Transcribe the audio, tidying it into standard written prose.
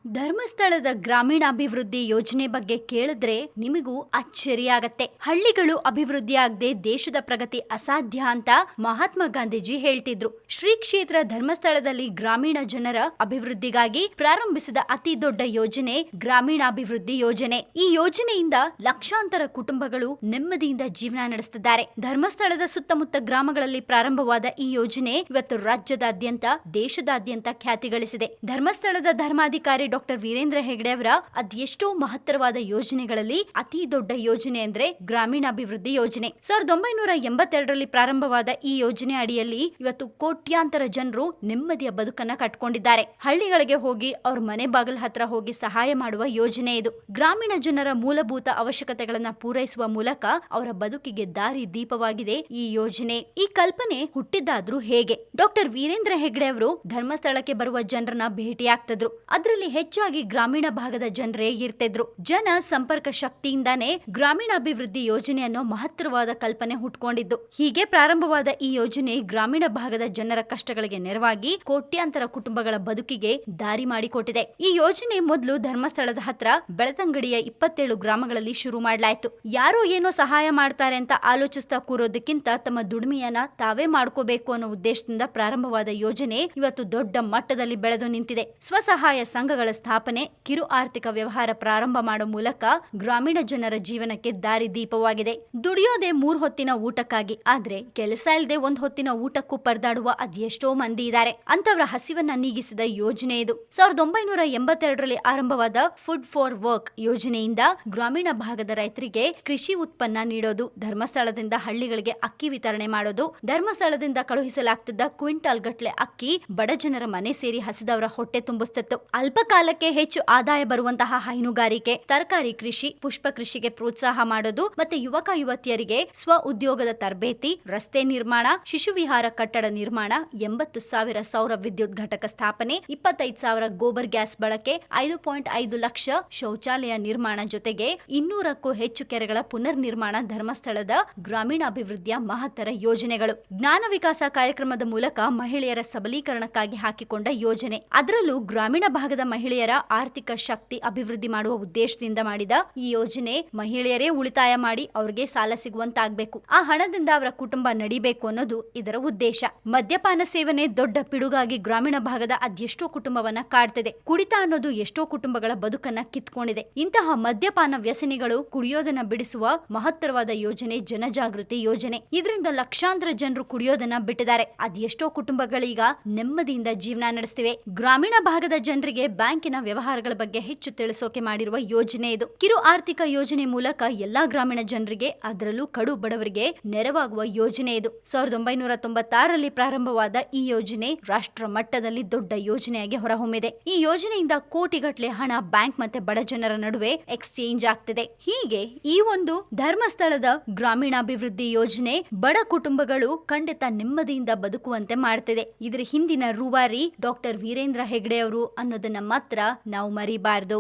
ಧರ್ಮಸ್ಥಳದ ಗ್ರಾಮೀಣಾಭಿವೃದ್ಧಿ ಯೋಜನೆ ಬಗ್ಗೆ ಕೇಳಿದ್ರೆ ನಿಮಗೂ ಅಚ್ಚರಿಯಾಗತ್ತೆ. ಹಳ್ಳಿಗಳು ಅಭಿವೃದ್ಧಿಯಾಗದೆ ದೇಶದ ಪ್ರಗತಿ ಅಸಾಧ್ಯ ಅಂತ ಮಹಾತ್ಮ ಗಾಂಧೀಜಿ ಹೇಳ್ತಿದ್ರು. ಶ್ರೀ ಕ್ಷೇತ್ರ ಧರ್ಮಸ್ಥಳದಲ್ಲಿ ಗ್ರಾಮೀಣ ಜನರ ಅಭಿವೃದ್ಧಿಗಾಗಿ ಪ್ರಾರಂಭಿಸಿದ ಅತಿ ದೊಡ್ಡ ಯೋಜನೆ ಗ್ರಾಮೀಣಾಭಿವೃದ್ಧಿ ಯೋಜನೆ. ಈ ಯೋಜನೆಯಿಂದ ಲಕ್ಷಾಂತರ ಕುಟುಂಬಗಳು ನೆಮ್ಮದಿಯಿಂದ ಜೀವನ ನಡೆಸುತ್ತಿದ್ದಾರೆ. ಧರ್ಮಸ್ಥಳದ ಸುತ್ತಮುತ್ತ ಗ್ರಾಮಗಳಲ್ಲಿ ಪ್ರಾರಂಭವಾದ ಈ ಯೋಜನೆ ಇವತ್ತು ರಾಜ್ಯದಾದ್ಯಂತ ದೇಶದಾದ್ಯಂತ ಖ್ಯಾತಿ ಗಳಿಸಿದೆ. ಧರ್ಮಸ್ಥಳದ ಧರ್ಮಾಧಿಕಾರಿ ಡಾಕ್ಟರ್ ವೀರೇಂದ್ರ ಹೆಗ್ಡೆ ಅವರ ಅದೆಷ್ಟೋ ಮಹತ್ತರವಾದ ಯೋಜನೆಗಳಲ್ಲಿ ಅತಿ ದೊಡ್ಡ ಯೋಜನೆ ಅಂದ್ರೆ ಗ್ರಾಮೀಣಾಭಿವೃದ್ಧಿ ಯೋಜನೆ. 1982ರಲ್ಲಿ ಪ್ರಾರಂಭವಾದ ಈ ಯೋಜನೆ ಅಡಿಯಲ್ಲಿ ಇವತ್ತು ಕೋಟ್ಯಾಂತರ ಜನರು ನೆಮ್ಮದಿಯ ಬದುಕನ್ನ ಕಟ್ಕೊಂಡಿದ್ದಾರೆ. ಹಳ್ಳಿಗಳಿಗೆ ಹೋಗಿ ಅವ್ರ ಮನೆ ಬಾಗಿಲ ಹತ್ರ ಹೋಗಿ ಸಹಾಯ ಮಾಡುವ ಯೋಜನೆ ಇದು. ಗ್ರಾಮೀಣ ಜನರ ಮೂಲಭೂತ ಅವಶ್ಯಕತೆಗಳನ್ನ ಪೂರೈಸುವ ಮೂಲಕ ಅವರ ಬದುಕಿಗೆ ದಾರಿ ದೀಪವಾಗಿದೆ ಈ ಯೋಜನೆ. ಈ ಕಲ್ಪನೆ ಹುಟ್ಟಿದ್ದಾದ್ರೂ ಹೇಗೆ? ಡಾಕ್ಟರ್ ವೀರೇಂದ್ರ ಹೆಗ್ಡೆ ಅವರು ಧರ್ಮಸ್ಥಳಕ್ಕೆ ಬರುವ ಜನರನ್ನ ಭೇಟಿಯಾಗ್ತಿದ್ರು. ಅದರಲ್ಲಿ ಹೆಚ್ಚಾಗಿ ಗ್ರಾಮೀಣ ಭಾಗದ ಜನರೇ ಇರ್ತಿದ್ರು. ಜನ ಸಂಪರ್ಕ ಶಕ್ತಿಯಿಂದಾನೇ ಗ್ರಾಮೀಣಾಭಿವೃದ್ಧಿ ಯೋಜನೆ ಅನ್ನೋ ಮಹತ್ತರವಾದ ಕಲ್ಪನೆ ಹುಟ್ಕೊಂಡಿದ್ದು. ಹೀಗೆ ಪ್ರಾರಂಭವಾದ ಈ ಯೋಜನೆ ಗ್ರಾಮೀಣ ಭಾಗದ ಜನರ ಕಷ್ಟಗಳಿಗೆ ನೆರವಾಗಿ ಕೋಟ್ಯಾಂತರ ಕುಟುಂಬಗಳ ಬದುಕಿಗೆ ದಾರಿ ಮಾಡಿಕೊಟ್ಟಿದೆ. ಈ ಯೋಜನೆ ಮೊದಲು ಧರ್ಮಸ್ಥಳದ ಹತ್ರ ಬೆಳತಂಗಡಿಯ 27 ಗ್ರಾಮಗಳಲ್ಲಿ ಶುರು ಮಾಡಲಾಯಿತು. ಯಾರೋ ಏನೋ ಸಹಾಯ ಮಾಡ್ತಾರೆ ಅಂತ ಆಲೋಚಿಸ್ತಾ ಕೂರೋದಕ್ಕಿಂತ ತಮ್ಮ ದುಡಿಮೆಯನ್ನ ತಾವೇ ಮಾಡ್ಕೋಬೇಕು ಅನ್ನೋ ಉದ್ದೇಶದಿಂದ ಪ್ರಾರಂಭವಾದ ಯೋಜನೆ ಇವತ್ತು ದೊಡ್ಡ ಮಟ್ಟದಲ್ಲಿ ಬೆಳೆದು ನಿಂತಿದೆ. ಸ್ವಸಹಾಯ ಸಂಘಗಳ ಸ್ಥಾಪನೆ, ಕಿರು ಆರ್ಥಿಕ ವ್ಯವಹಾರ ಪ್ರಾರಂಭ ಮಾಡೋ ಮೂಲಕ ಗ್ರಾಮೀಣ ಜನರ ಜೀವನಕ್ಕೆ ದಾರಿ ದೀಪವಾಗಿದೆ. ದುಡಿಯೋದೆ 3 ಹೊತ್ತಿನ ಊಟಕ್ಕಾಗಿ, ಆದ್ರೆ ಕೆಲಸ ಇಲ್ಲದೆ 1 ಹೊತ್ತಿನ ಊಟಕ್ಕೂ ಪರದಾಡುವ ಅದೆಷ್ಟೋ ಮಂದಿ ಇದ್ದಾರೆ. ಅಂತವರ ಹಸಿವನ್ನ ನೀಗಿಸಿದ ಯೋಜನೆ ಇದು. 1982ರಲ್ಲಿ ಆರಂಭವಾದ ಫುಡ್ ಫಾರ್ ವರ್ಕ್ ಯೋಜನೆಯಿಂದ ಗ್ರಾಮೀಣ ಭಾಗದ ರೈತರಿಗೆ ಕೃಷಿ ಉತ್ಪನ್ನ ನೀಡೋದು, ಧರ್ಮಸ್ಥಳದಿಂದ ಹಳ್ಳಿಗಳಿಗೆ ಅಕ್ಕಿ ವಿತರಣೆ ಮಾಡೋದು, ಧರ್ಮಸ್ಥಳದಿಂದ ಕಳುಹಿಸಲಾಗ್ತಿದ್ದ ಕ್ವಿಂಟಾಲ್ ಗಟ್ಲೆ ಅಕ್ಕಿ ಬಡ ಜನರ ಮನೆ ಸೇರಿ ಹಸಿದವರ ಹೊಟ್ಟೆ ತುಂಬಿಸ್ತಿತ್ತು. ಅಲ್ಪ ಕಾಲಕ್ಕೆ ಹೆಚ್ಚು ಆದಾಯ ಬರುವಂತಹ ಹೈನುಗಾರಿಕೆ, ತರಕಾರಿ ಕೃಷಿ, ಪುಷ್ಪ ಕೃಷಿಗೆ ಪ್ರೋತ್ಸಾಹ ಮಾಡೋದು ಮತ್ತೆ ಯುವಕ ಯುವತಿಯರಿಗೆ ಸ್ವ ಉದ್ಯೋಗದ ತರಬೇತಿ, ರಸ್ತೆ ನಿರ್ಮಾಣ, ಶಿಶು ವಿಹಾರ ಕಟ್ಟಡ ನಿರ್ಮಾಣ, 80,000 ಸೌರ ವಿದ್ಯುತ್ ಘಟಕ ಸ್ಥಾಪನೆ, 25,000 ಗೋಬರ್ ಗ್ಯಾಸ್ ಬಳಕೆ, 5.5 ಲಕ್ಷ ಶೌಚಾಲಯ ನಿರ್ಮಾಣ ಜೊತೆಗೆ 200ಕ್ಕೂ ಹೆಚ್ಚು ಕೆರೆಗಳ ಪುನರ್ ನಿರ್ಮಾಣ ಧರ್ಮಸ್ಥಳದ ಗ್ರಾಮೀಣಾಭಿವೃದ್ಧಿಯ ಮಹತ್ತರ ಯೋಜನೆಗಳು. ಜ್ಞಾನ ವಿಕಾಸ ಕಾರ್ಯಕ್ರಮದ ಮೂಲಕ ಮಹಿಳೆಯರ ಸಬಲೀಕರಣಕ್ಕಾಗಿ ಹಾಕಿಕೊಂಡ ಯೋಜನೆ. ಅದರಲ್ಲೂ ಗ್ರಾಮೀಣ ಭಾಗದ ಮಹಿಳೆಯರ ಆರ್ಥಿಕ ಶಕ್ತಿ ಅಭಿವೃದ್ಧಿ ಮಾಡುವ ಉದ್ದೇಶದಿಂದ ಮಾಡಿದ ಈ ಯೋಜನೆ ಮಹಿಳೆಯರೇ ಉಳಿತಾಯ ಮಾಡಿ ಅವರಿಗೆ ಸಾಲ ಸಿಗುವಂತಾಗಬೇಕು. ಆ ಹಣದಿಂದ ಅವರ ಕುಟುಂಬ ನಡಿಬೇಕು ಅನ್ನೋದು ಇದರ ಉದ್ದೇಶ. ಮದ್ಯಪಾನ ಸೇವನೆ ದೊಡ್ಡ ಪಿಡುಗಾಗಿ ಗ್ರಾಮೀಣ ಭಾಗದ ಅದೆಷ್ಟೋ ಕುಟುಂಬವನ್ನ ಕಾಡ್ತಿದೆ. ಕುಡಿತ ಅನ್ನೋದು ಎಷ್ಟೋ ಕುಟುಂಬಗಳ ಬದುಕನ್ನ ಕಿತ್ಕೊಂಡಿದೆ. ಇಂತಹ ಮದ್ಯಪಾನ ವ್ಯಸನಿಗಳು ಕುಡಿಯೋದನ್ನ ಬಿಡಿಸುವ ಮಹತ್ತರವಾದ ಯೋಜನೆ ಜನಜಾಗೃತಿ ಯೋಜನೆ. ಇದರಿಂದ ಲಕ್ಷಾಂತರ ಜನರು ಕುಡಿಯೋದನ್ನ ಬಿಟ್ಟಿದ್ದಾರೆ. ಅದೆಷ್ಟೋ ಕುಟುಂಬಗಳೀಗ ನೆಮ್ಮದಿಯಿಂದ ಜೀವನ ನಡೆಸ್ತಿವೆ. ಗ್ರಾಮೀಣ ಭಾಗದ ಜನರಿಗೆ ಬ್ಯಾಂಕಿನ ವ್ಯವಹಾರಗಳ ಬಗ್ಗೆ ಹೆಚ್ಚು ತಿಳಿಸೋಕೆ ಮಾಡಿರುವ ಯೋಜನೆ ಇದು. ಕಿರು ಆರ್ಥಿಕ ಯೋಜನೆ ಮೂಲಕ ಎಲ್ಲಾ ಗ್ರಾಮೀಣ ಜನರಿಗೆ, ಅದರಲ್ಲೂ ಕಡು ಬಡವರಿಗೆ ನೆರವಾಗುವ ಯೋಜನೆ ಇದು. 1996ರಲ್ಲಿ ಪ್ರಾರಂಭವಾದ ಈ ಯೋಜನೆ ರಾಷ್ಟ್ರ ಮಟ್ಟದಲ್ಲಿ ದೊಡ್ಡ ಯೋಜನೆಯಾಗಿ ಹೊರಹೊಮ್ಮಿದೆ. ಈ ಯೋಜನೆಯಿಂದ ಕೋಟಿಗಟ್ಟಲೆ ಹಣ ಬ್ಯಾಂಕ್ ಮತ್ತೆ ಬಡ ಜನರ ನಡುವೆ ಎಕ್ಸ್ಚೇಂಜ್ ಆಗ್ತಿದೆ. ಹೀಗೆ ಈ ಒಂದು ಧರ್ಮಸ್ಥಳದ ಗ್ರಾಮೀಣಾಭಿವೃದ್ಧಿ ಯೋಜನೆ ಬಡ ಕುಟುಂಬಗಳು ಖಂಡಿತ ನೆಮ್ಮದಿಯಿಂದ ಬದುಕುವಂತೆ ಮಾಡ್ತಿದೆ. ಇದರ ಹಿಂದಿನ ರೂವಾರಿ ಡಾಕ್ಟರ್ ವೀರೇಂದ್ರ ಹೆಗ್ಡೆ ಅವರು ಅನ್ನೋದನ್ನ ಮಾತ್ರ ನಾವು ಮರಿಬಾರ್ದು.